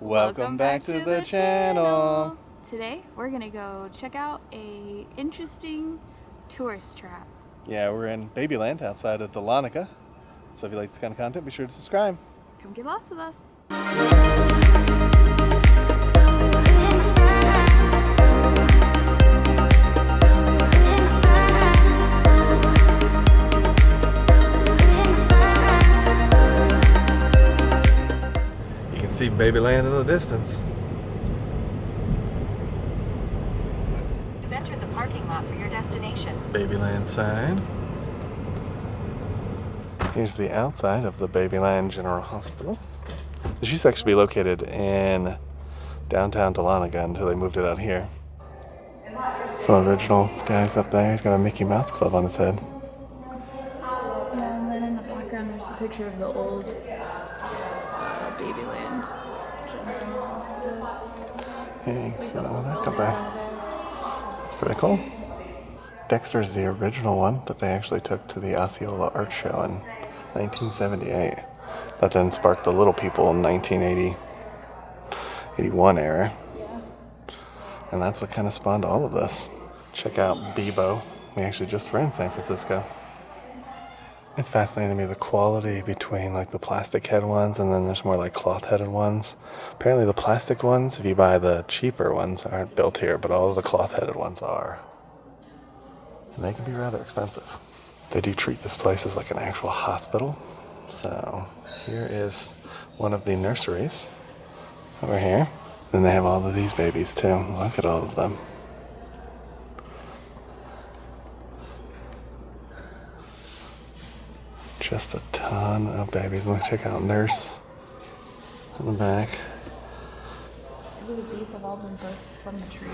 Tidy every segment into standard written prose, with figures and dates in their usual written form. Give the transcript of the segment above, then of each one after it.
Welcome back to the channel. Today we're gonna go check out a interesting tourist trap. Yeah, we're in Babyland outside of Dahlonega. So if you like this kind of content, be sure to subscribe. Come get lost with us. You can see Babyland in the distance. You've entered the parking lot for your destination. Babyland sign. Here's the outside of the Babyland General Hospital. This used to actually be located in downtown Dahlonega until they moved it out here. Some original guys up there. He's got a Mickey Mouse club on his head. Yeah, and then in the background there's the picture of the old Babyland General Hospital. Yeah, you can see that one back up there. It's pretty cool. Dexter's the original one that they actually took to the Osceola Art Show in 1978. That then sparked the Little People in 1981 era. And that's what kind of spawned all of this. Check out Bebo. We actually just were in San Francisco. It's fascinating to me the quality between like the plastic head ones and then there's more like cloth headed ones. Apparently the plastic ones, if you buy the cheaper ones, aren't built here, but all of the cloth headed ones are. And they can be rather expensive. They do treat this place as like an actual hospital. So here is one of the nurseries over here. Then they have all of these babies too. Look at all of them. Just a ton of babies. Look, check out Nurse in the back. I believe these have all been birthed from the tree.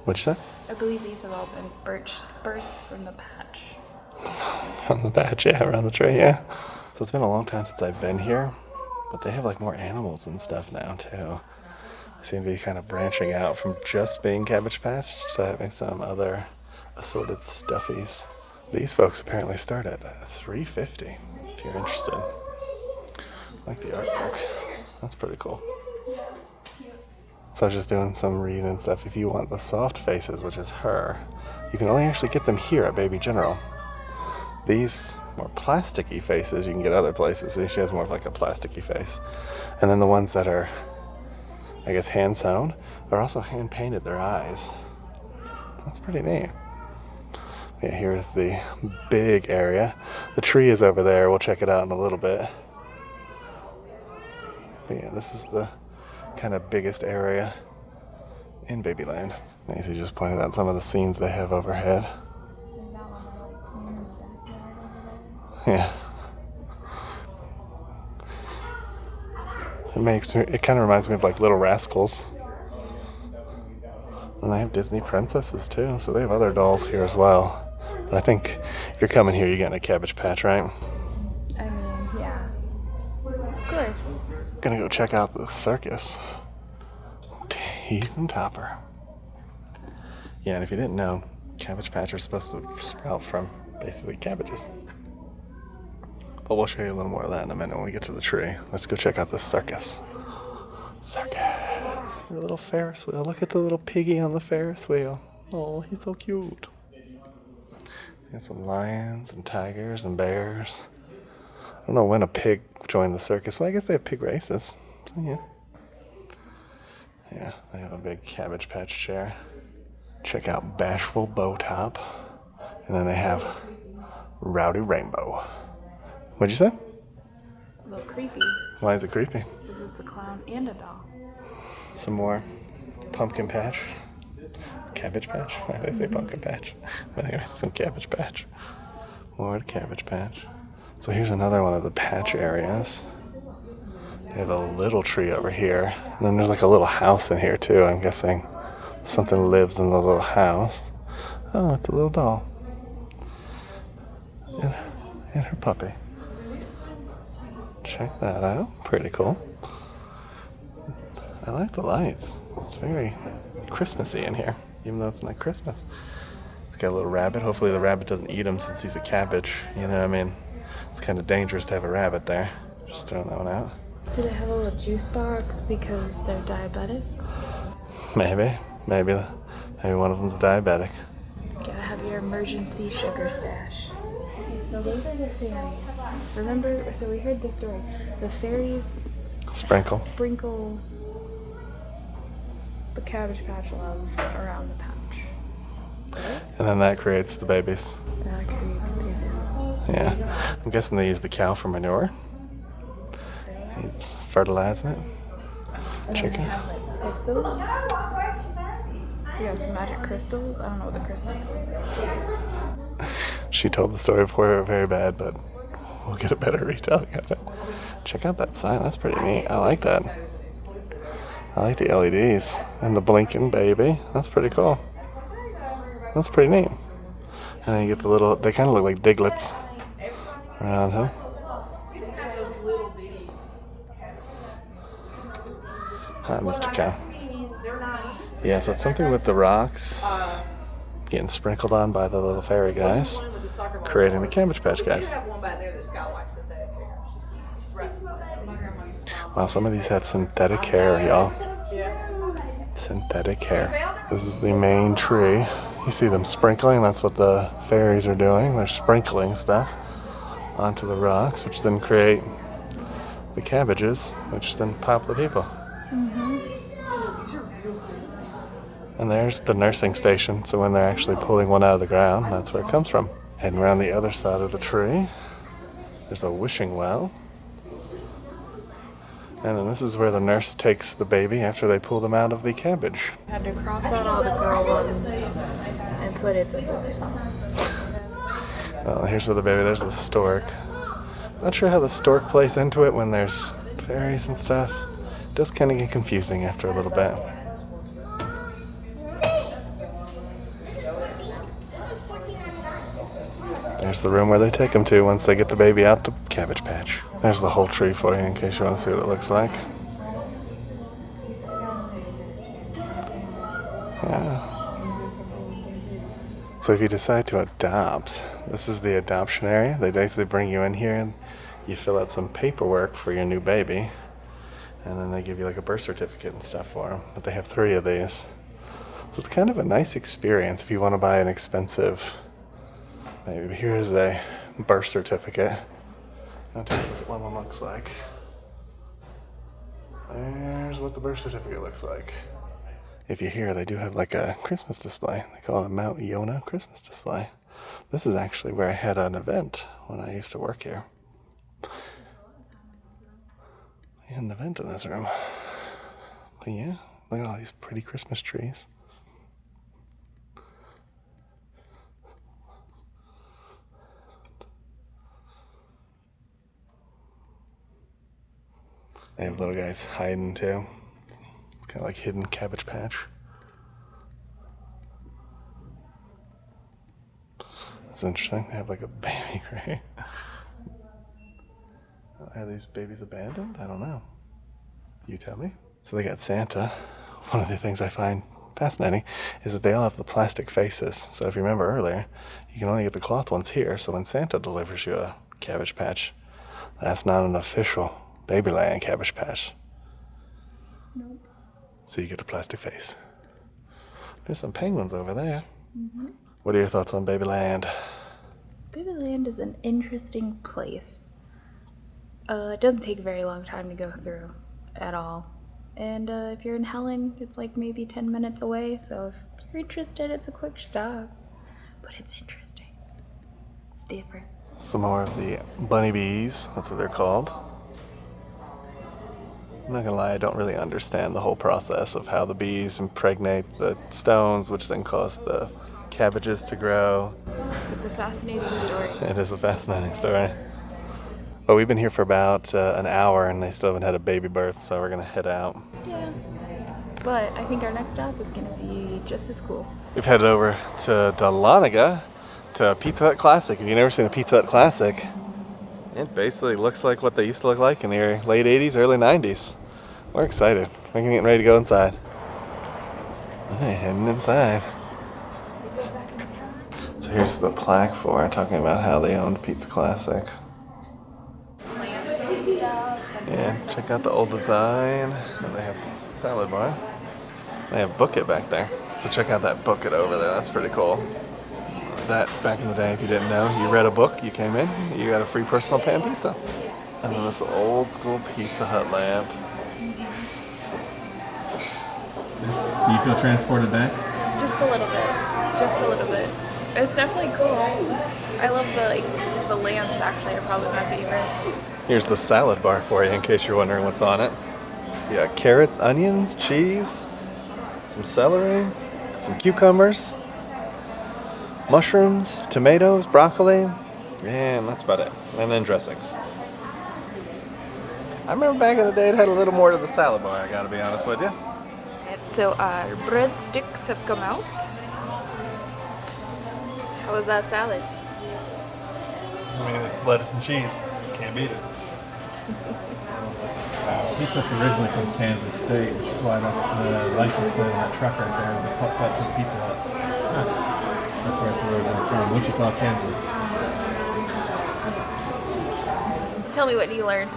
What'd you say? I believe these have all been birthed from the patch. On the patch, yeah, around the tree, yeah. So it's been a long time since I've been here, but they have like more animals and stuff now too. They seem to be kind of branching out from just being Cabbage Patch to having some other assorted stuffies. These folks apparently start at $3.50 if you're interested. I like the artwork. That's pretty cool. So I was just doing some reading and stuff. If you want the soft faces, which is her, you can only actually get them here at Baby General. These more plasticky faces you can get other places. She has more of like a plasticky face. And then the ones that are, I guess, hand sewn, are also hand painted, their eyes. That's pretty neat. Yeah, here's the big area. The tree is over there. We'll check it out in a little bit. But yeah, this is the kind of biggest area in Babyland. Nancy just pointed out some of the scenes they have overhead. Yeah. It kind of reminds me of like Little Rascals. And they have Disney princesses too, so they have other dolls here as well. But I think if you're coming here, you're getting a Cabbage Patch, right? I mean, yeah. Of course. Gonna go check out the circus. Tease and Topper. Yeah, and if you didn't know, Cabbage Patch are supposed to sprout from basically cabbages. But we'll show you a little more of that in a minute when we get to the tree. Let's go check out the circus. Circus. A little Ferris wheel. Look at the little piggy on the Ferris wheel. Oh, he's so cute. Got some lions and tigers and bears. I don't know when a pig joined the circus. Well, I guess they have pig races. So, yeah. Yeah, they have a big Cabbage Patch chair. Check out Bashful Bowtop. And then they have Rowdy Rainbow. What'd you say? A little creepy. Why is it creepy? Because it's a clown and a doll. Some more Pumpkin Patch. Cabbage Patch? Why did I say Pumpkin Patch? But anyway, some Cabbage Patch. More Cabbage Patch. So here's another one of the patch areas. They have a little tree over here. And then there's like a little house in here too. I'm guessing something lives in the little house. Oh, it's a little doll. And her puppy. Check that out. Pretty cool. I like the lights. It's very Christmassy in here, even though it's not Christmas. It's got a little rabbit. Hopefully the rabbit doesn't eat him since he's a cabbage. You know what I mean? It's kind of dangerous to have a rabbit there. Just throwing that one out. Do they have a little juice box because they're diabetics? Maybe one of them's diabetic. Gotta have your emergency sugar stash. Okay, so those are the fairies. Remember, so we heard the story. The fairies Sprinkle. The Cabbage Patch love around the pouch. Right? And then that creates the babies. That creates babies. Yeah. I'm guessing they use the cow for manure. He's fertilizing it. Chicken. Crystals. We got some magic crystals. I don't know what the crystals are. She told the story before, very bad, but we'll get a better retelling of it. Check out that sign. That's pretty neat. I like that. I like the LEDs and the blinking baby. That's pretty cool. That's pretty neat. And then you get the little, they kind of look like diglets around him. Hi, Mr. Cow. Yeah, so it's something with the rocks getting sprinkled on by the little fairy guys, creating the Cabbage Patch guys. Wow, some of these have synthetic hair, y'all. Synthetic hair. This is the main tree. You see them sprinkling, that's what the fairies are doing. They're sprinkling stuff onto the rocks, which then create the cabbages, which then pop the people. And there's the nursing station, so when they're actually pulling one out of the ground, that's where it comes from. Heading around the other side of the tree, there's a wishing well. And then this is where the nurse takes the baby after they pull them out of the cabbage. Had to cross out all the girl ones and put it to boys on. Well, here's where the baby, there's the stork. Not sure how the stork plays into it when there's fairies and stuff. It does kind of get confusing after a little bit. There's the room where they take them to once they get the baby out the Cabbage Patch. There's the whole tree for you in case you want to see what it looks like. Yeah. So if you decide to adopt, this is the adoption area. They basically bring you in here and you fill out some paperwork for your new baby. And then they give you like a birth certificate and stuff for them. But they have 3 of these. So it's kind of a nice experience if you want to buy an expensive. Maybe here's a birth certificate. I'll tell you what one looks like. There's what the birth certificate looks like. If you're here, they do have like a Christmas display. They call it a Mount Yona Christmas display. This is actually where I had an event when I used to work here. We had an event in this room. But yeah, look at all these pretty Christmas trees. They have little guys hiding too. It's kind of like hidden Cabbage Patch. It's interesting. They have like a baby crate. Are these babies abandoned? I don't know. You tell me. So they got Santa. One of the things I find fascinating is that they all have the plastic faces. So if you remember earlier, you can only get the cloth ones here. So when Santa delivers you a Cabbage Patch, that's not an official Babyland Cabbage Patch. Nope. So you get a plastic face. There's some penguins over there. What are your thoughts on Babyland? Babyland is an interesting place. It doesn't take a very long time to go through at all. And if you're in Helen, it's like maybe 10 minutes away. So if you're interested, it's a quick stop. But it's interesting. It's different. Some more of the bunny bees. That's what they're called. I'm not gonna lie, I don't really understand the whole process of how the bees impregnate the stones, which then cause the cabbages to grow. So it's a fascinating story. It is a fascinating story. But we've been here for about an hour and they still haven't had a baby birth, so we're gonna head out. Yeah. But I think our next stop is gonna be just as cool. We've headed over to Dahlonega to Pizza Hut Classic. If you've never seen a Pizza Hut Classic, it basically looks like what they used to look like in the late 80s, early 90s. We're excited. We're getting ready to go inside. Alright, heading inside. So here's the plaque for it, talking about how they owned Pizza Classic. Lamps and stuff. Yeah, Check out the old design. And they have salad bar. They have Book It back there. So check out that Book It over there. That's pretty cool. That's back in the day, if you didn't know. You read a book, you came in, you got a free personal pan pizza. And then this old school Pizza Hut lamp. Do you feel transported back? Just a little bit. Just a little bit. It's definitely cool. I love the lamps actually are probably my favorite. Here's the salad bar for you in case you're wondering what's on it. You got carrots, onions, cheese, some celery, some cucumbers, mushrooms, tomatoes, broccoli, and that's about it. And then dressings. I remember back in the day it had a little more to the salad bar, I gotta be honest with you. So our breadsticks have come out. How was that salad? I mean, it's lettuce and cheese. Can't beat it. Pizza Hut's originally from Kansas State, which is why that's the license plate on that truck right there, the putt-putt to the Pizza Hut. That's where it's originally from, Wichita, Kansas. Tell me what you learned.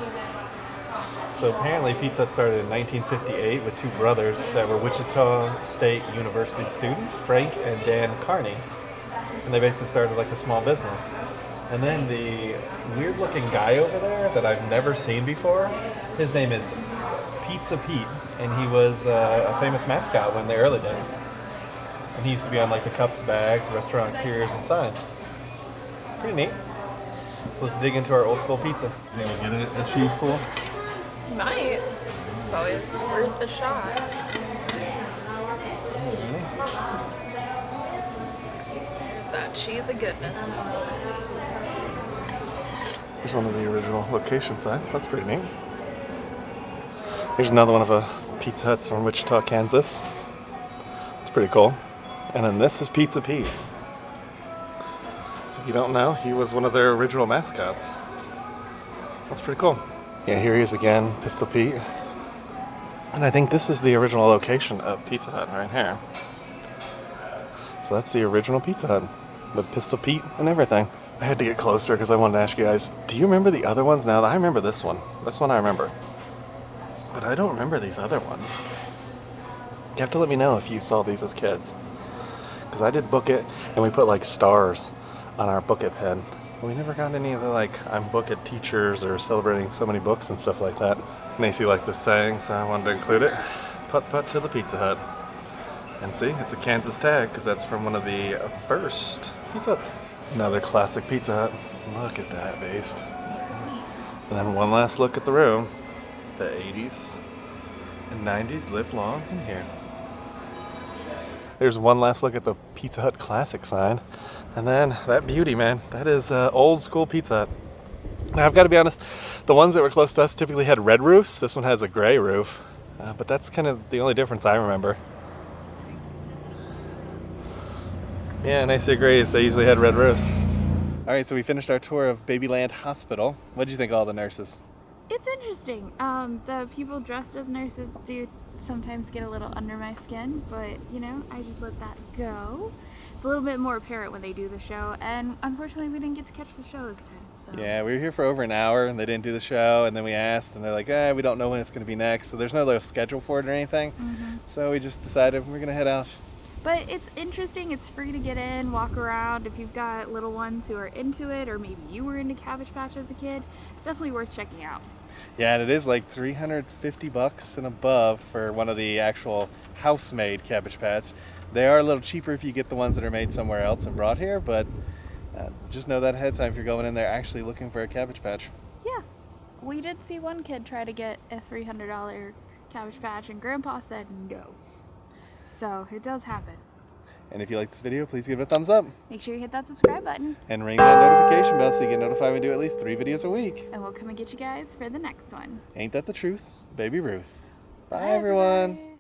So apparently Pizza Hut started in 1958 with two brothers that were Wichita State University students, Frank and Dan Carney. And they basically started like a small business. And then the weird looking guy over there that I've never seen before, his name is Pizza Pete, and he was a famous mascot in the early days. And he used to be on like the cups, bags, restaurant interiors, and signs. Pretty neat. So let's dig into our old school pizza. Then we'll get a cheese pool. Might. It's always worth a shot. There's that cheese of goodness. Here's one of the original location signs. That's pretty neat. Here's another one of a Pizza Hut's from Wichita, Kansas. It's pretty cool. And then this is Pizza Pete. So if you don't know, he was one of their original mascots. That's pretty cool. Yeah, here he is again, Pistol Pete. And I think this is the original location of Pizza Hut right here. So that's the original Pizza Hut with Pistol Pete and everything. I had to get closer because I wanted to ask you guys, do you remember the other ones? Now, I remember this one. This one I remember. But I don't remember these other ones. You have to let me know if you saw these as kids. Because I did Book It, and we put like stars on our Book It pen. We never got any of the like, I'm Book It teachers or celebrating so many books and stuff like that. Macy liked this saying, so I wanted to include it. Putt putt to the Pizza Hut. And see, it's a Kansas tag because that's from one of the first Pizza Huts. Another classic Pizza Hut. Look at that beast. And then one last look at the room. The 80s and 90s live long in here. There's one last look at the Pizza Hut classic sign. And then that beauty, man. That is old school Pizza Hut. Now, I've got to be honest, the ones that were close to us typically had red roofs. This one has a gray roof. But that's kind of the only difference I remember. Yeah, nice agrees. They usually had red roofs. All right, so we finished our tour of Babyland Hospital. What did you think of all the nurses? It's interesting. The people dressed as nurses do sometimes get a little under my skin, but you know, I just let that go. It's a little bit more apparent when they do the show, and unfortunately we didn't get to catch the show this time. So. Yeah, we were here for over an hour and they didn't do the show, and then we asked and they're like, we don't know when it's going to be next, so there's no little schedule for it or anything. So we just decided we're going to head out. But it's interesting, it's free to get in, walk around. If you've got little ones who are into it, or maybe you were into Cabbage Patch as a kid, it's definitely worth checking out. Yeah, and it is like $350 and above for one of the actual house-made Cabbage Patch. They are a little cheaper if you get the ones that are made somewhere else and brought here, but just know that ahead of time if you're going in there actually looking for a Cabbage Patch. Yeah, we did see one kid try to get a $300 Cabbage Patch, and Grandpa said no. So it does happen. And if you like this video, please give it a thumbs up. Make sure you hit that subscribe button. And ring that notification bell so you get notified when we do at least 3 videos a week. And we'll come and get you guys for the next one. Ain't that the truth? Baby Ruth. Bye, Bye everyone. everybody.